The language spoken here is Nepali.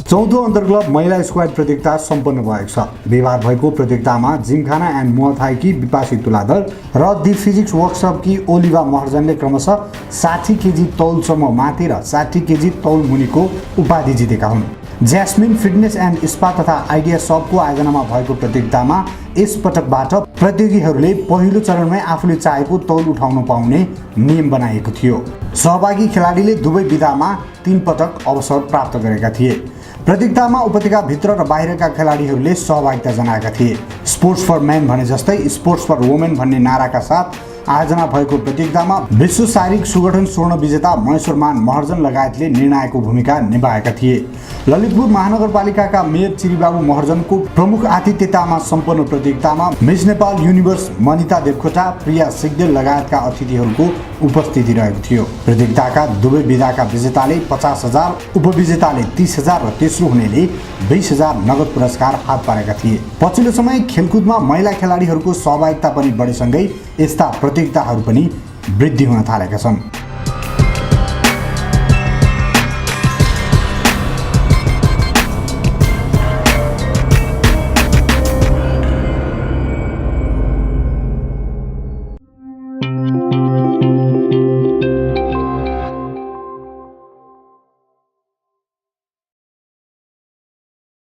चौथो अन्तर्क्लब महिला स्क्वाड प्रतियोगिता सम्पन्न भएको छ। बिहिबार भएको प्रतियोगितामा जिमखाना एन्ड मुवाथाईकी विपासी तुलाधर र दि फिजिक्स वर्कसपकी ओलिभा महर्जनले क्रमशः 60 केजी तौलसम्म माथि र 60 केजी तौल मुनिको उपाधि जितेका हुन्। ज्यास्मिन फिटनेस एन्ड स्पा तथा आइडिया सबको आयोजनामा भएको प्रतियोगितामा यस पटकबाट प्रतियोगीहरूले पहिलो चरणमै आफूले चाहेको तौल उठाउन पाउने नियम बनाएको थियो। सहभागी खेलाडीले दुवै विधामा 3 पटक अवसर प्राप्त गरेका थिए। प्रतियोगितामा उपत्यकाभित्र र बाहिरका खेलाडीहरूले सहभागिता जनाएका थिए। स्पोर्ट्स फर मेन भने जस्तै स्पोर्ट्स फर वुमेन भन्ने नाराका साथ आयोजना भएको प्रतियोगितामा विश्व शारीरिक सुगठन स्वर्ण विजेता महेश्वर महार्जन लगायतले निर्णायकको भूमिका निभाएका थिए। ललितपुर महानगरपालिकाका मेयर चिरीबाबु महर्जनको प्रमुख आतिथ्यतामा सम्पन्न प्रतियोगितामा मिस नेपाल युनिभर्स मनिता देवकोटा, प्रिया सिग्देल लगायतका अतिथिहरूको उपस्थिति रहेको थियो। प्रतियोगिताका दुवै विधाका विजेताले 50,000, उपविजेताले 30,000 र तेस्रो हुनेले 20,000 नगद पुरस्कार हात पारेका थिए। पछिल्लो समय खेलकुदमा महिला खेलाडीहरूको सहभागिता पनि बढेसँगै यस्ता प्रतियोगिताहरू पनि वृद्धि हुन थालेका छन्।